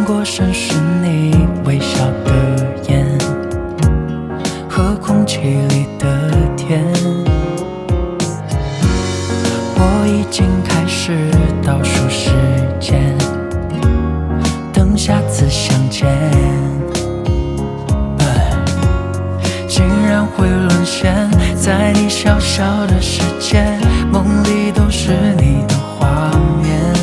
过深是你微笑的眼和空气里的甜。我已经开始倒数时间，等下次相见。竟然会沦陷在你小小的世界，梦里都是你的画面。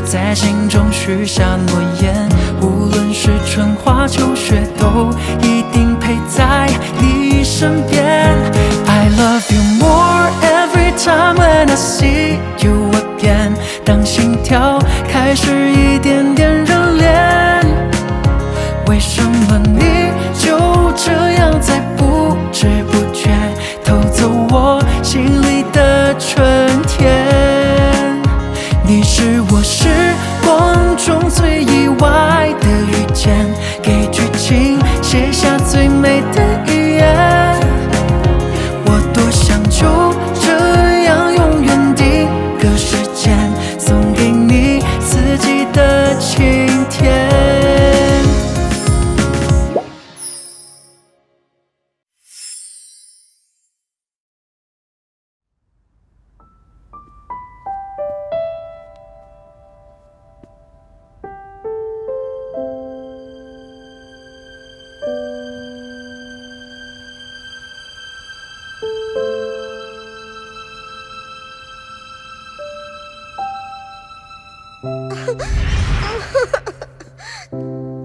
在心中许下诺言，无论是春花秋雪，都一定陪在你身边。I love you more every time when I see you again。当心跳开始一点点热恋，为什么你就这样在不知不觉偷走我心里的春天？你是我时光中最意外的遇见，给剧情写下最美的语言。我多想就这样永远定格时间，送给你四季的晴天。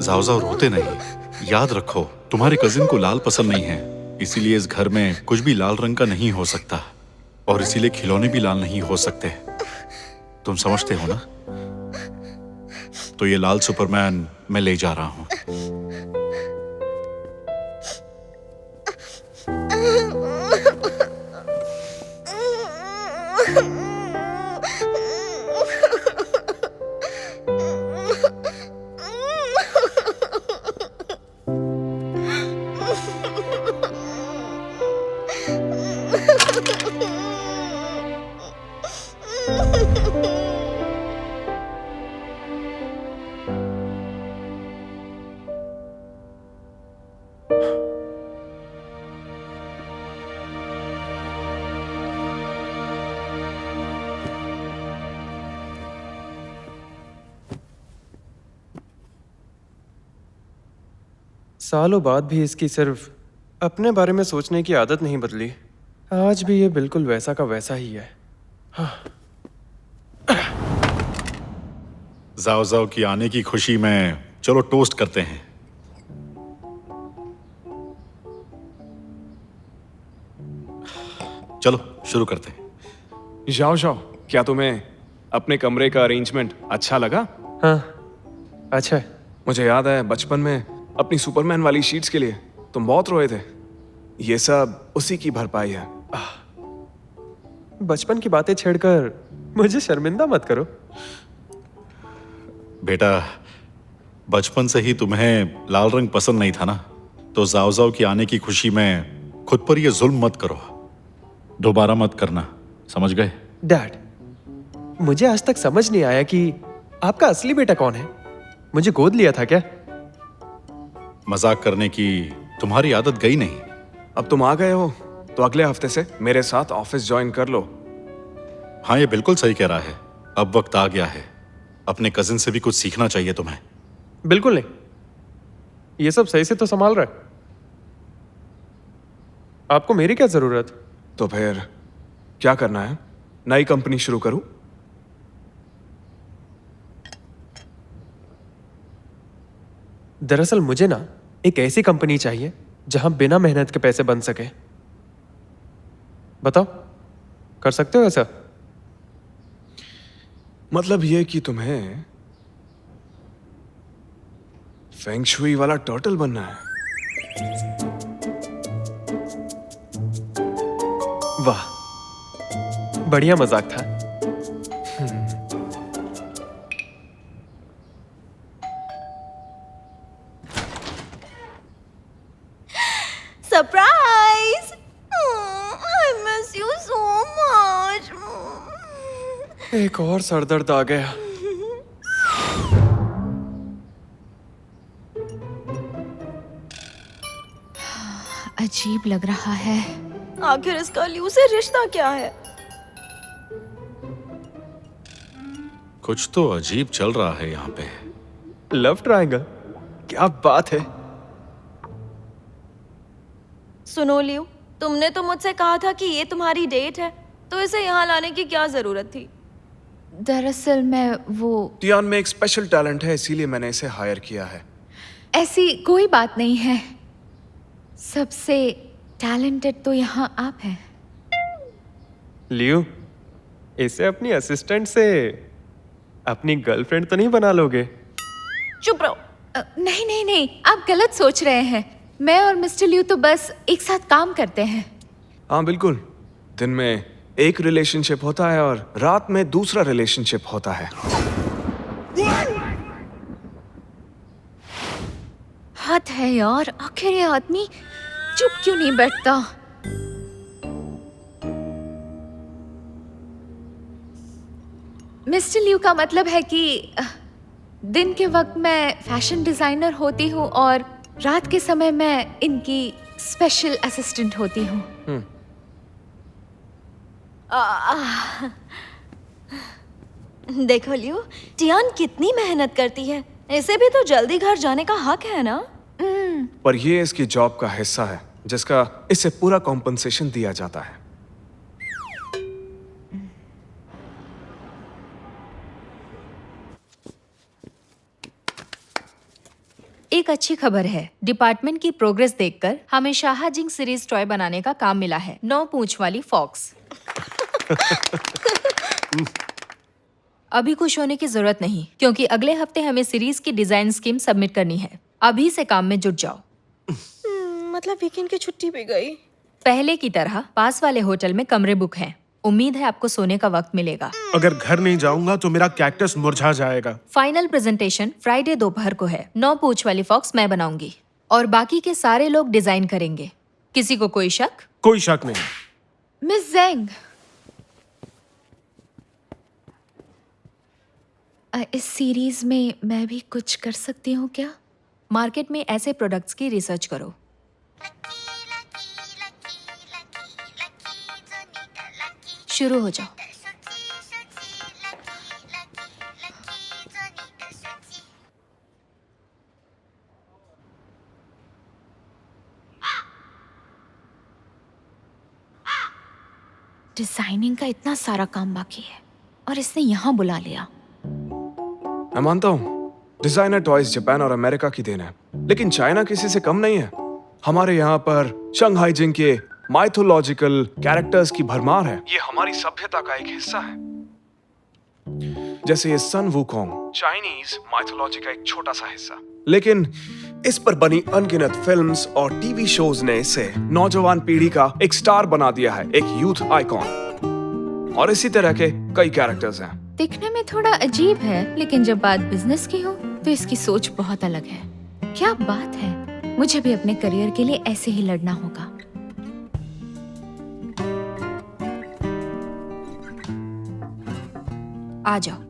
जाओ जाओ रोते नहीं, याद रखो तुम्हारे कजिन को लाल पसंद नहीं है, इसीलिए इस घर में कुछ भी लाल रंग का नहीं हो सकता और इसीलिए खिलौने भी लाल नहीं हो सकते। तुम समझते हो ना? तो ये लाल सुपरमैन मैं ले जा रहा हूं। सालों बाद भी इसकी सिर्फ अपने बारे में सोचने की आदत नहीं बदली। आज भी ये बिल्कुल वैसा का वैसा ही है। जाओ जाओ की आने की खुशी में चलो टोस्ट करते हैं। चलो शुरू करते हैं। जाओ जाओ, क्या तुम्हें अपने कमरे का अरेंजमेंट अच्छा लगा? हाँ, अच्छा है। मुझे याद है बचपन में अपनी सुपरमैन वाली शीट्स के लिए तुम बहुत रोए थे। ये सब उसी की भरपाई है। बचपन की बातें छेड़कर मुझे शर्मिंदा मत करो। बेटा, बचपन से ही तुम्हें लाल रंग पसंद नहीं था ना, तो जाओ जाओ की आने की खुशी में खुद पर ये जुल्म मत करो। दोबारा मत करना, समझ गए? डैड, मुझे आज तक समझ नहीं आया कि आपका असली बेटा कौन है। मुझे गोद लिया था क्या? मजाक करने की तुम्हारी आदत गई नहीं। अब तुम आ गए हो तो अगले हफ्ते से मेरे साथ ऑफिस ज्वाइन कर लो। हाँ, ये बिल्कुल सही कह रहा है। अब वक्त आ गया है, अपने कजिन से भी कुछ सीखना चाहिए तुम्हें। बिल्कुल नहीं, ये सब सही से तो संभाल रहा है। आपको मेरी क्या जरूरत? तो फिर क्या करना है? नई कंपनी शुरू करूं? दरअसल मुझे ना एक ऐसी कंपनी चाहिए जहां बिना मेहनत के पैसे बन सके। बताओ, कर सकते हो ऐसा? मतलब ये कि तुम्हें फेंग शुई वाला टर्टल बनना है। वाह, बढ़िया मजाक था। Surprise! I miss you so much. एक और सरदर्द आ गया। अजीब लग रहा है। आखिर इसका ल्यू से रिश्ता क्या है? कुछ तो अजीब चल रहा है यहाँ पे। लव ट्रायंगल, क्या बात है। सुनो ल्यू, तुमने तो मुझसे कहा था कि ये तुम्हारी डेट है, तो इसे यहाँ लाने की क्या जरूरत थी? दरअसल मैं वो टियान में एक स्पेशल टैलेंट है, इसीलिए मैंने इसे हायर किया है। ऐसी कोई बात नहीं है। सबसे टैलेंटेड तो यहाँ आप हैं। लियो, इसे अपनी असिस्टेंट से अपनी गर्लफ्रेंड तो नहीं बना लोगे? चुप रहो। नहीं नहीं नहीं, आप गलत सोच रहे हैं। मैं और मिस्टर लियू तो बस एक साथ काम करते हैं। हाँ बिल्कुल, दिन में एक रिलेशनशिप होता है और रात में दूसरा रिलेशनशिप होता है। हद है यार, आखिर ये आदमी चुप क्यों नहीं बैठता? मिस्टर लियू का मतलब है कि दिन के वक्त मैं फैशन डिजाइनर होती हूँ और रात के समय मैं इनकी स्पेशल असिस्टेंट होती हूँ। देखो लियो, टियान कितनी मेहनत करती है। इसे भी तो जल्दी घर जाने का हक है ना? पर ये इसकी जॉब का हिस्सा है, जिसका इसे पूरा कॉम्पनसेशन दिया जाता है। एक अच्छी खबर है, डिपार्टमेंट की प्रोग्रेस देखकर हमें शाहजिंग सीरीज टॉय बनाने का काम मिला है। 9 पूंछ वाली फॉक्स। अभी खुश होने की जरूरत नहीं, क्योंकि अगले हफ्ते हमें सीरीज की डिजाइन स्कीम सबमिट करनी है। अभी से काम में जुट जाओ। मतलब वीकेंड की छुट्टी भी गई। पहले की तरह पास वाले होटल में कमरे बुक हैं। उम्मीद है आपको सोने का वक्त मिलेगा। अगर घर नहीं जाऊंगा तो मेरा कैक्टस मुरझा जाएगा। फाइनल प्रेजेंटेशन फ्राइडे दोपहर को है। 9 पूंछ वाली फॉक्स मैं बनाऊंगी और बाकी के सारे लोग डिजाइन करेंगे। किसी को कोई शक? कोई शक नहीं। मिस जेंग, इस सीरीज में मैं भी कुछ कर सकती हूँ क्या? मार्केट में ऐसे प्रोडक्ट्स की रिसर्च करो। शुरू हो जाओ। डिजाइनिंग का इतना सारा काम बाकी है और इसने यहाँ बुला लिया। मैं मानता हूँ डिजाइनर टॉयज जापान और अमेरिका की देन है, लेकिन चाइना किसी से कम नहीं है। हमारे यहाँ पर शंघाई जिंग के माइथोलॉजिकल कैरेक्टर्स की भरमार है। ये हमारी सभ्यता का एक हिस्सा है। जैसे ये सन वुकोंग, चाइनीज माइथोलॉजी का एक छोटा सा हिस्सा, लेकिन इस पर बनी अनगिनत फिल्म्स और टीवी शोज ने इसे नौजवान पीढ़ी का एक स्टार बना दिया है, एक यूथ आइकॉन। और इसी तरह के कई कैरेक्टर्स हैं। दिखने में थोड़ा अजीब है, लेकिन जब बात बिजनेस की हो तो इसकी सोच बहुत अलग है। क्या बात है, मुझे भी अपने करियर के लिए ऐसे ही लड़ना होगा। आ जाओ।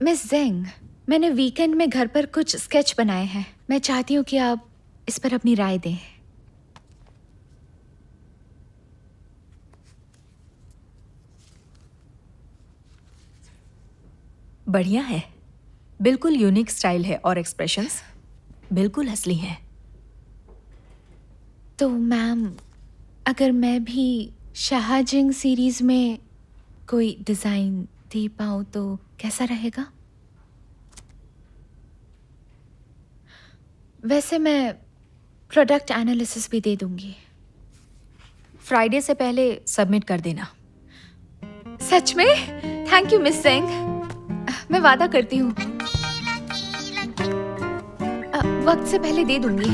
मिस जेंग, मैंने वीकेंड में घर पर कुछ स्केच बनाए हैं। मैं चाहती हूँ कि आप इस पर अपनी राय दें। बढ़िया है, बिल्कुल यूनिक स्टाइल है और एक्सप्रेशंस बिल्कुल असली हैं। तो मैम, अगर मैं भी शाहजिंग सीरीज में कोई डिजाइन दे पाऊँ तो कैसा रहेगा? वैसे मैं प्रोडक्ट एनालिसिस भी दे दूंगी। फ्राइडे से पहले सबमिट कर देना। सच में? Thank you miss Zheng. मैं वादा करती हूँ वक्त से पहले दे दूंगी।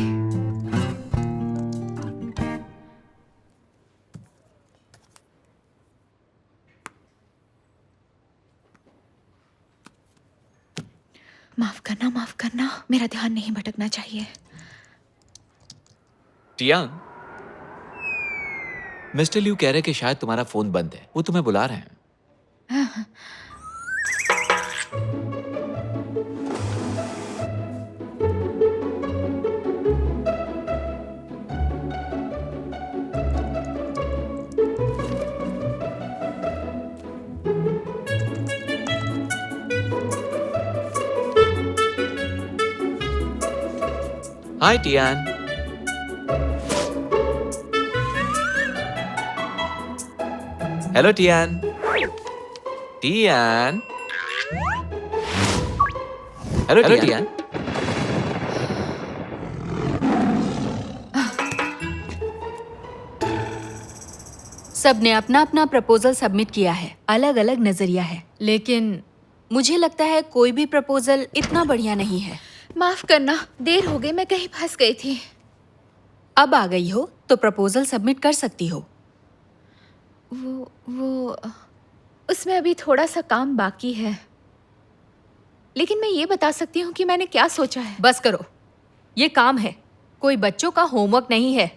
माफ करना, मेरा ध्यान नहीं भटकना चाहिए। टियान, मिस्टर लियू कह रहे कि शायद तुम्हारा फोन बंद है, वो तुम्हें बुला रहे हैं। Hi Tian. Hello Tian. Tian. Hello Tian. सबने अपना अपना प्रपोजल सबमिट किया है, अलग अलग नजरिया है, लेकिन मुझे लगता है कोई भी प्रपोजल इतना बढ़िया नहीं है। माफ करना, देर हो गई, मैं कहीं फंस गई थी। अब आ गई हो तो प्रपोजल सबमिट कर सकती हो। वो उसमें अभी थोड़ा सा काम बाकी है, लेकिन मैं ये बता सकती हूँ कि मैंने क्या सोचा है। बस करो, ये काम है, कोई बच्चों का होमवर्क नहीं है।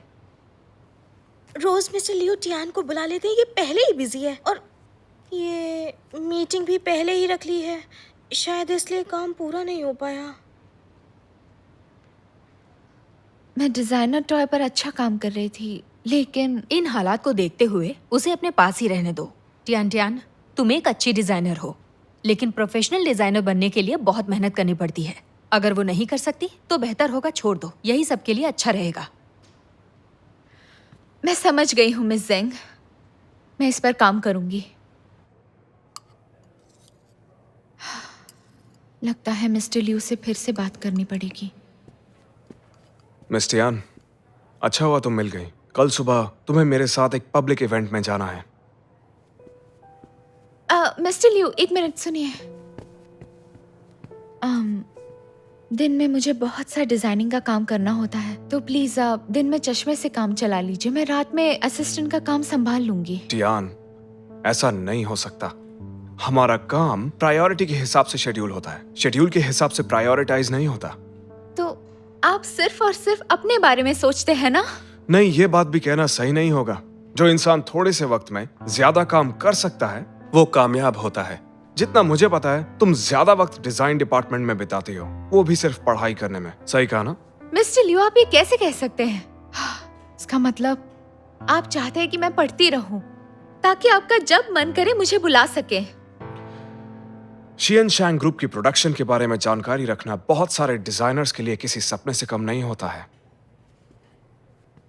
रोज मिस्टर लियो टियान को बुला लेते हैं, ये पहले ही बिजी है और ये मीटिंग भी पहले ही रख ली है, शायद इसलिए काम पूरा नहीं हो पाया। मैं डिजाइनर टॉय पर अच्छा काम कर रही थी, लेकिन इन हालात को देखते हुए उसे अपने पास ही रहने दो। टियान, तुम एक अच्छी डिजाइनर हो, लेकिन प्रोफेशनल डिजाइनर बनने के लिए बहुत मेहनत करनी पड़ती है। अगर वो नहीं कर सकती तो बेहतर होगा छोड़ दो, यही सबके लिए अच्छा रहेगा। मैं समझ गई हूँ मिस जेंग, मैं इस पर काम करूंगी। लगता है मिस्टर लियू से फिर से बात करनी पड़ेगी। मिस टियान, अच्छा हुआ तुम मिल गई। कल सुबह तुम्हें मेरे साथ एक पब्लिक इवेंट में जाना है। मिस्टर लियू, एक मिनट सुनिए। दिन में मुझे बहुत सा डिजाइनिंग का काम करना होता है, तो प्लीज आप दिन में चश्मे से काम चला लीजिए, मैं रात में असिस्टेंट का काम संभाल लूंगी। टियान, ऐसा नहीं हो सकता। हमारा काम प्रायोरिटी के हिसाब से शेड्यूल होता है, शेड्यूल के हिसाब से प्रायोरिटाइज नहीं होता। तो आप सिर्फ और सिर्फ अपने बारे में सोचते हैं ना? नहीं, ये बात भी कहना सही नहीं होगा। जो इंसान थोड़े से वक्त में ज्यादा काम कर सकता है वो कामयाब होता है। जितना मुझे पता है तुम ज्यादा वक्त डिजाइन डिपार्टमेंट में बिताती हो, वो भी सिर्फ पढ़ाई करने में। सही कहा ना? मिस्टर लियू, आप ये कैसे कह सकते हैं? इसका मतलब आप चाहते हैं कि मैं पढ़ती रहूं ताकि आपका जब मन करे मुझे बुला सके। शियन शैंग ग्रुप की प्रोडक्शन के बारे में जानकारी रखना बहुत सारे डिजाइनर्स के लिए किसी सपने से कम नहीं होता है।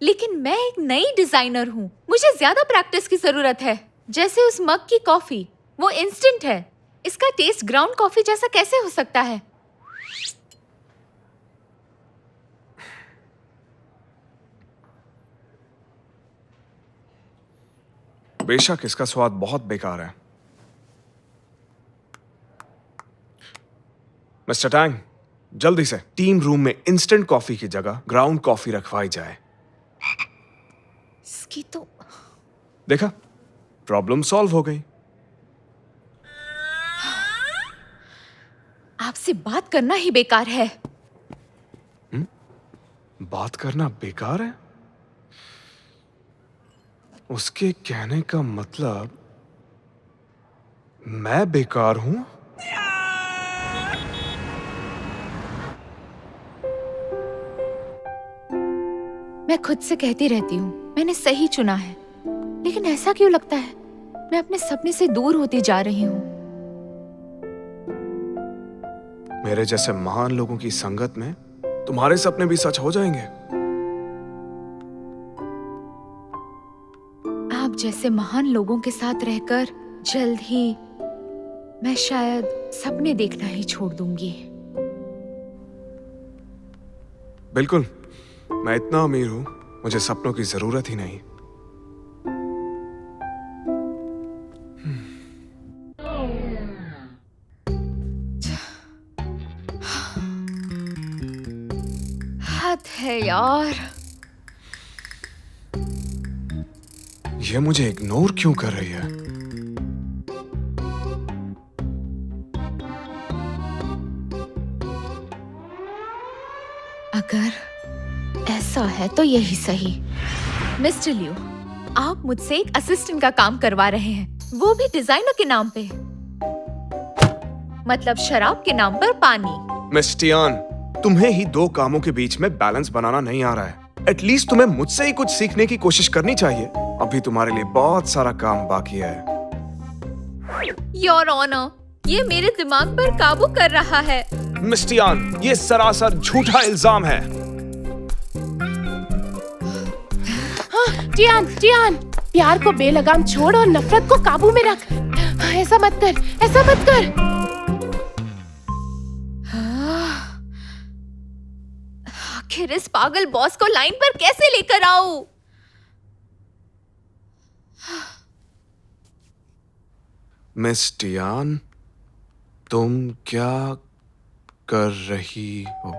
लेकिन मैं एक नई डिजाइनर हूँ, मुझे ज्यादा प्रैक्टिस की जरूरत है। जैसे उस मग की कॉफी, वो इंस्टेंट है, इसका टेस्ट ग्राउंड कॉफी जैसा कैसे हो सकता है? बेशक इसका स्वाद बहुत बेकार है। मिस्टर टैंग, जल्दी से टीम रूम में इंस्टेंट कॉफी की जगह ग्राउंड कॉफी रखवाई जाए। इसकी तो देखा, प्रॉब्लम सॉल्व हो गई। आपसे बात करना ही बेकार है। बात करना बेकार है? उसके कहने का मतलब मैं बेकार हूं? मैं खुद से कहती रहती हूँ मैंने सही चुना है, लेकिन ऐसा क्यों लगता है मैं अपने सपने से दूर होती जा रही हूँ? मेरे जैसे महान लोगों की संगत में तुम्हारे सपने भी सच हो जाएंगे। आप जैसे महान लोगों के साथ रहकर जल्द ही मैं शायद सपने देखना ही छोड़ दूंगी। बिल्कुल, मैं इतना अमीर हूं, मुझे सपनों की जरूरत ही नहीं। हद है यार। ये मुझे इग्नोर क्यों कर रही है? अगर ऐसा है तो यही सही। मिस्टर लियू, आप मुझसे एक असिस्टेंट का काम करवा रहे हैं, वो भी डिजाइनर के नाम पे, मतलब शराब के नाम पर पानी। मिस टियान, तुम्हें ही दो कामों के बीच में बैलेंस बनाना नहीं आ रहा है। एटलीस्ट तुम्हें मुझसे ही कुछ सीखने की कोशिश करनी चाहिए। अभी तुम्हारे लिए बहुत सारा काम बाकी है। योर ऑनर, ये मेरे दिमाग पर काबू कर रहा है। मिस टियान, ये सरासर झूठा इल्जाम है। टियान, टियान, प्यार को बेलगाम छोड़ और नफरत को काबू में रख। ऐसा मत कर, ऐसा मत कर। आखिर इस पागल बॉस को लाइन पर कैसे लेकर आऊं? मिस टियान, तुम क्या कर रही हो?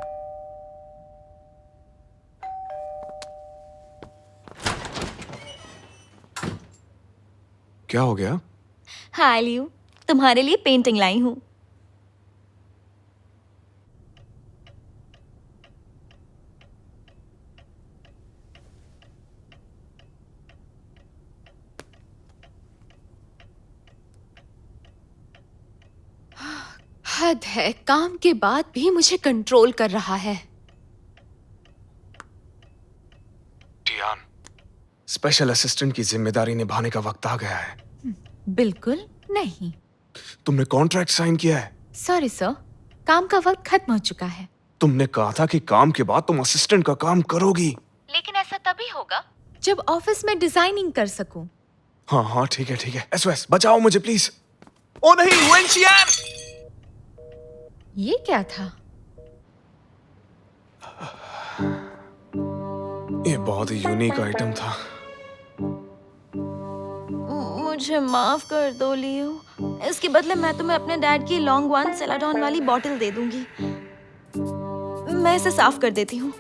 क्या हो गया? हाय लियो, तुम्हारे लिए पेंटिंग लाई हूँ। हद है, काम के बाद भी मुझे कंट्रोल कर रहा है। टियान, स्पेशल असिस्टेंट की जिम्मेदारी निभाने का वक्त आ गया है। बिल्कुल नहीं। तुमने कॉन्ट्रैक्ट साइन किया है। सॉरी सर, काम का वक्त खत्म हो चुका है। तुमने कहा था कि काम के बाद तुम असिस्टेंट का काम करोगी। लेकिन ऐसा तभी होगा जब ऑफिस में डिजाइनिंग कर सकूं। हाँ हाँ, ठीक है ठीक है। एसओएस, बचाओ मुझे प्लीज। ओ नहीं, वेंशियान! ये क्या था? ये बहुत ही यूनिक आइटम था। मुझे माफ कर दो लियो। इसके बदले मैं तुम्हें अपने डैड की लॉन्ग वन सेलाडॉन वाली बॉटल दे दूंगी। मैं इसे साफ कर देती हूँ।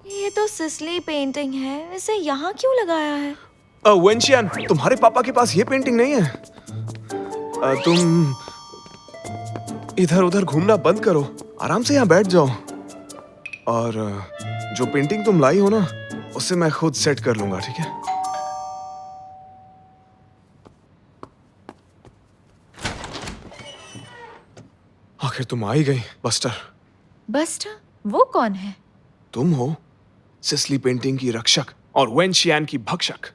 ये तो सिसली पेंटिंग है, इसे यहाँ क्यों लगाया है? वेंशियान, तुम्हारे पापा के पास ये पेंटिंग नहीं है। तुम इधर उधर घूमना बंद करो, आराम से यहाँ बैठ जाओ। और जो पेंटिंग तुम लाई हो ना, उसे मैं खुद सेट कर लूंगा, ठीक है? आखिर तुम आ ही गई, बस्टर। बस्टर? वो कौन है? तुम हो सिसली पेंटिंग की रक्षक और वेंशियान की भक्षक।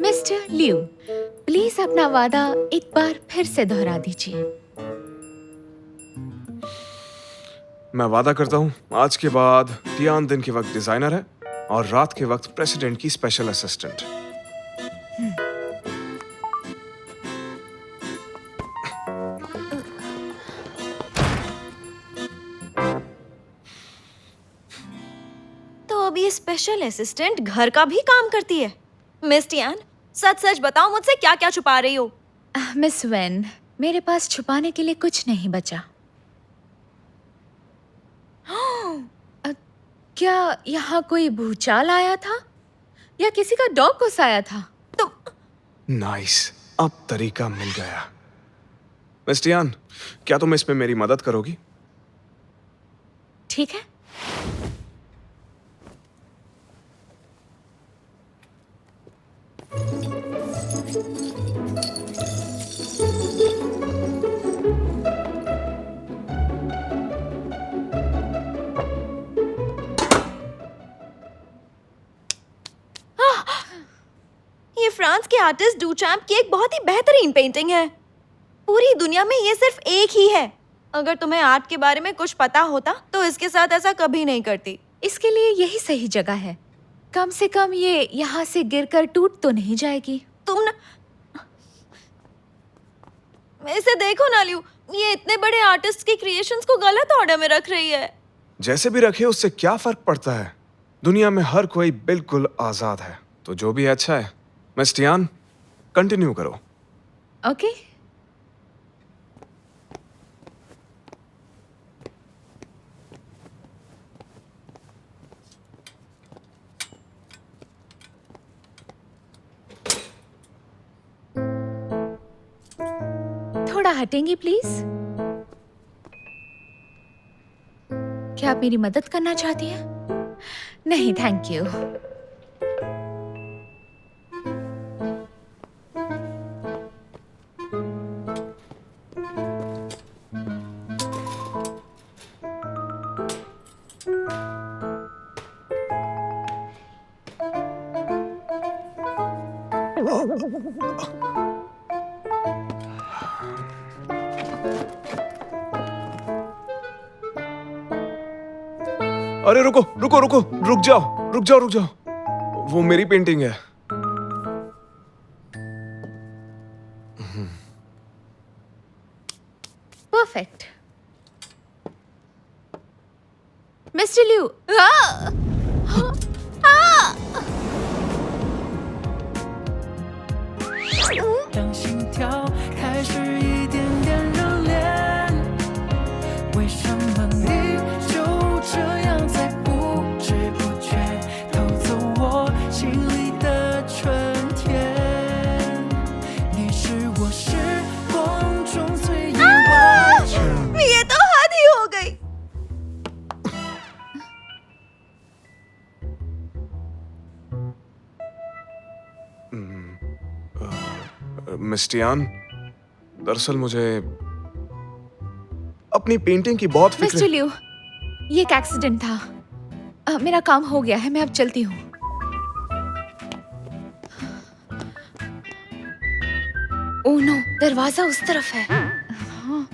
मिस्टर लियू, प्लीज अपना वादा एक बार फिर से दोहरा दीजिए। मैं वादा करता हूँ, आज के बाद टियान दिन के वक्त डिजाइनर है और रात के वक्त प्रेसिडेंट की स्पेशल असिस्टेंट। तो अब ये स्पेशल असिस्टेंट घर का भी काम करती है। मिस टियान, सच सच बताओ, मुझसे क्या क्या छुपा रही हो? मिस वेन, मेरे पास छुपाने के लिए कुछ नहीं बचा। क्या यहाँ कोई भूचाल आया था या किसी का डॉग घुस आया था? तुम नाइस, अब तरीका मिल गया। मिस टियान, क्या तुम इसमें मेरी मदद करोगी? ठीक है। ये फ्रांस के आर्टिस्ट डुचैम्प की एक बहुत ही बेहतरीन पेंटिंग है। पूरी दुनिया में ये सिर्फ एक ही है। अगर तुम्हें आर्ट के बारे में कुछ पता होता तो इसके साथ ऐसा कभी नहीं करती। इसके लिए यही सही जगह है। कम से कम ये यहाँ से गिरकर टूट तो नहीं जाएगी। तुम ना इसे देखो ना लियू, ये इतने बड़े आर्टिस्ट की क्रिएशंस को गलत ऑर्डर में रख रही है। जैसे भी रखे, उससे क्या फर्क पड़ता है? दुनिया में हर कोई बिल्कुल आजाद है। तो जो भी अच्छा है। मिस टियान, कंटिन्यू करो। ओके। थोड़ा हटेंगी प्लीज? क्या आप मेरी मदद करना चाहती हैं? नहीं थैंक यू। अरे रुको रुको रुको, रुक जाओ रुक जाओ रुक जाओ, वो मेरी पेंटिंग है। परफेक्ट। मिस्टर लिू, 让心跳开始一点点热恋，为什么你就这样在不知不觉偷走我心里的春天？你是我时光中最意外。 ये तो हद ही हो गई। मिस टियान, दरअसल मुझे अपनी पेंटिंग की बहुत फिक्र मिस्टर लिू, ये एक एक्सीडेंट था। मेरा काम हो गया है, मैं अब चलती हूँ। ओह नो, दरवाजा उस तरफ है। हाँ।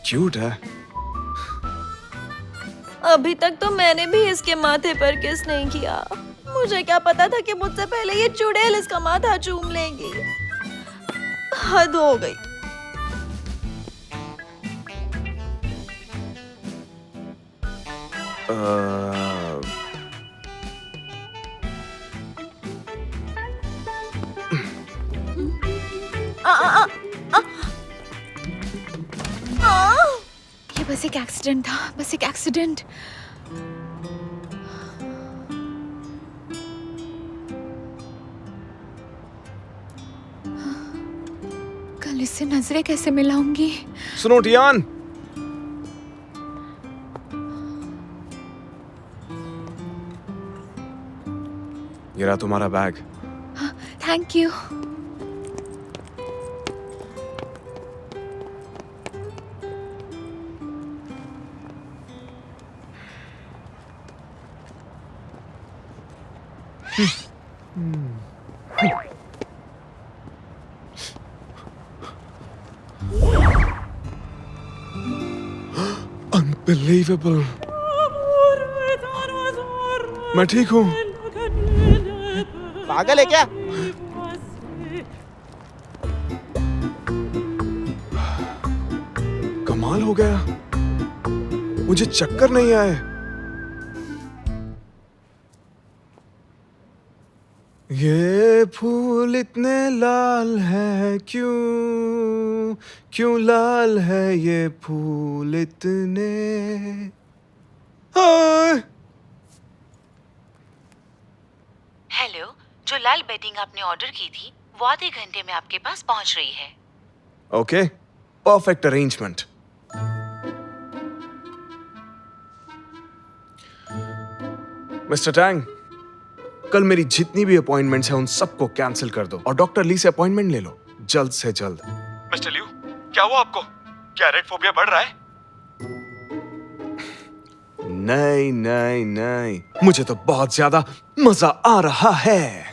क्यूट है। अभी तक तो मैंने भी इसके माथे पर किस नहीं किया। मुझे क्या पता था कि मुझसे पहले ये चुड़ैल इसका माथा चूम लेंगी। हद हो गई। ये बस एक एक्सीडेंट था, बस एक एक्सीडेंट। कल इससे नजरें कैसे मिलाऊंगी? सुनो टियान, ये रहा तुम्हारा बैग। Thank you. Unbelievable। मैं ठीक हूँ। पागल है क्या? कमाल हो गया, मुझे चक्कर नहीं आए। ये फूल इतने लाल है क्यों, क्यों लाल है ये फूल इतने। हेलो, जो लाल बेडिंग आपने ऑर्डर की थी वो आधे घंटे में आपके पास पहुंच रही है। Okay, perfect arrangement. Mister Tang, कल मेरी जितनी भी अपॉइंटमेंट्स हैं उन सबको कैंसिल कर दो और डॉक्टर ली से अपॉइंटमेंट ले लो जल्द से जल्द। मिस्टर लिू, क्या हुआ आपको? क्या रेड फोबिया बढ़ रहा है? नहीं नहीं नहीं, मुझे तो बहुत ज्यादा मजा आ रहा है।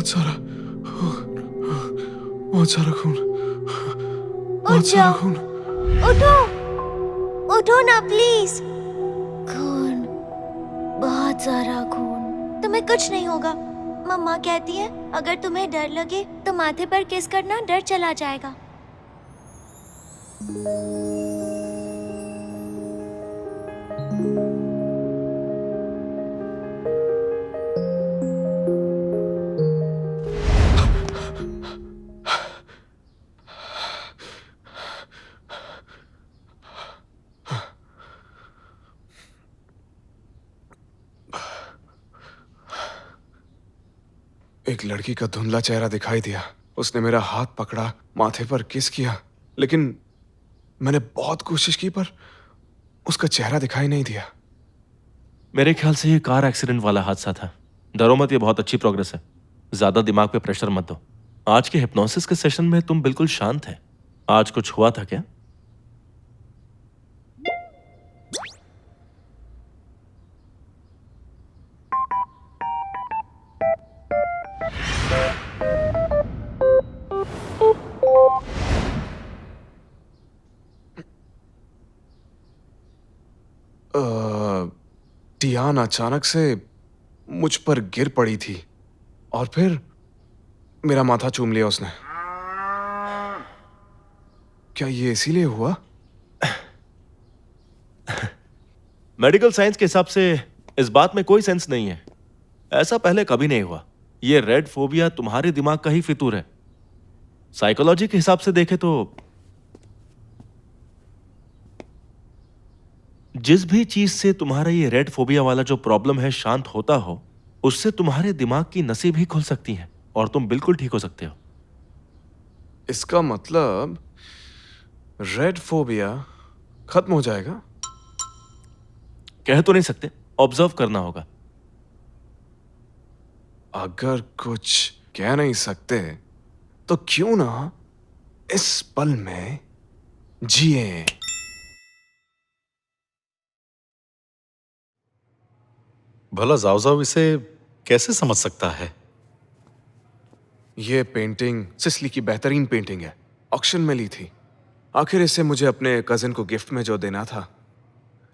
बहुत सारा खून, बहुत सारा खून। उठो, उठो ना प्लीज। खून, बहुत सारा खून। तुम्हें कुछ नहीं होगा। मम्मा कहती है अगर तुम्हें डर लगे तो माथे पर किस करना, डर चला जाएगा। एक लड़की का धुंधला चेहरा दिखाई दिया। उसने मेरा हाथ पकड़ा, माथे पर किस किया, लेकिन मैंने बहुत कोशिश की पर उसका चेहरा दिखाई नहीं दिया। मेरे ख्याल से ये कार एक्सीडेंट वाला हादसा था। डरो मत, ये बहुत अच्छी प्रोग्रेस है। ज्यादा दिमाग पे प्रेशर मत दो। आज के हिप्नोसिस के सेशन में तुम बिल्कुल शांत है। आज कुछ हुआ था क्या? टियान अचानक से मुझ पर गिर पड़ी थी और फिर मेरा माथा चूम लिया उसने। क्या ये इसीलिए हुआ? मेडिकल साइंस के हिसाब से इस बात में कोई सेंस नहीं है। ऐसा पहले कभी नहीं हुआ। ये रेड फोबिया तुम्हारे दिमाग का ही फितूर है। साइकोलॉजी के हिसाब से देखे तो जिस भी चीज से तुम्हारा ये रेड फोबिया वाला जो प्रॉब्लम है शांत होता हो, उससे तुम्हारे दिमाग की नसें भी खुल सकती हैं और तुम बिल्कुल ठीक हो सकते हो। इसका मतलब रेड फोबिया खत्म हो जाएगा? कह तो नहीं सकते, ऑब्जर्व करना होगा। अगर कुछ कह नहीं सकते तो क्यों ना इस पल में जिए। भला जाओ इसे कैसे समझ सकता है? ये पेंटिंग सिसली की बेहतरीन पेंटिंग है, ऑक्शन में ली थी। आखिर इसे मुझे अपने कजिन को गिफ्ट में जो देना था।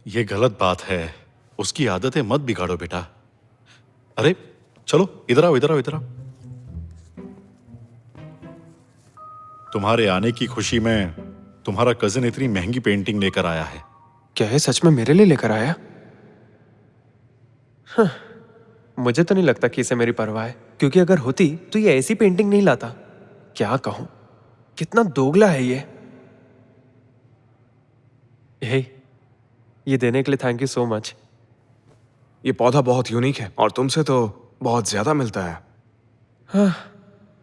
ये गलत बात है। उसकी आदतें मत बिगाड़ो बेटा। अरे चलो इधर आओ, इधर आओ, इधर आओ। तुम्हारे आने की खुशी में तुम्हारा कजिन इतनी महंगी पेंटिंग लेकर आया है। क्या है, सच में मेरे लिए लेकर आया? हाँ, मुझे तो नहीं लगता कि इसे मेरी परवाह है, क्योंकि अगर होती तो ये ऐसी पेंटिंग नहीं लाता। क्या कहूं, कितना दोगला है ये। हे, ये देने के लिए थैंक यू सो मच। ये पौधा बहुत यूनिक है और तुमसे तो बहुत ज्यादा मिलता है। हाँ,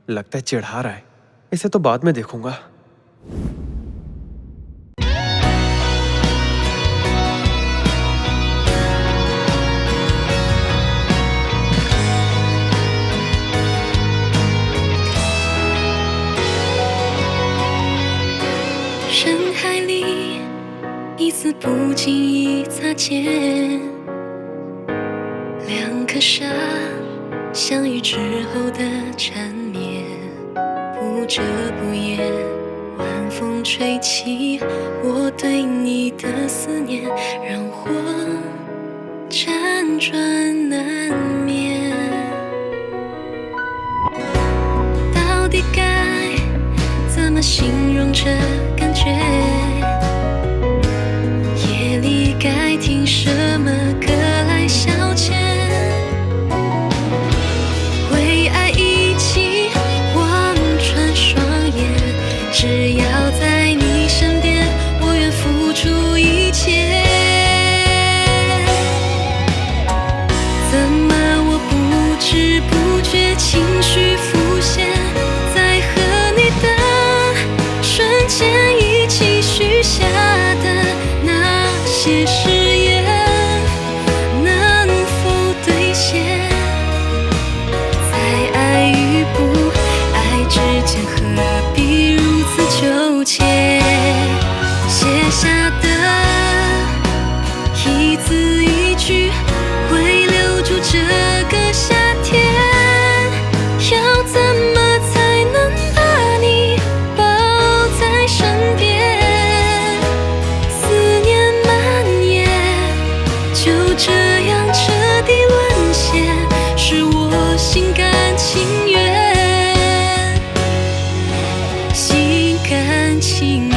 लगता है चिढ़ा रहा है। इसे तो बाद में देखूंगा।不经意擦肩，两颗沙相遇之后的缠绵，不遮不掩，晚风吹起我对你的思念，让我辗转难眠。到底该怎么形容这感觉？该听什么歌来消遣？为爱一起望穿双眼，只要在你身边，我愿付出一切。怎么我不知不觉情绪浮现，在和你的瞬间一起许下的些誓言能否兑现？在爱与不爱之间，何必如此纠结？情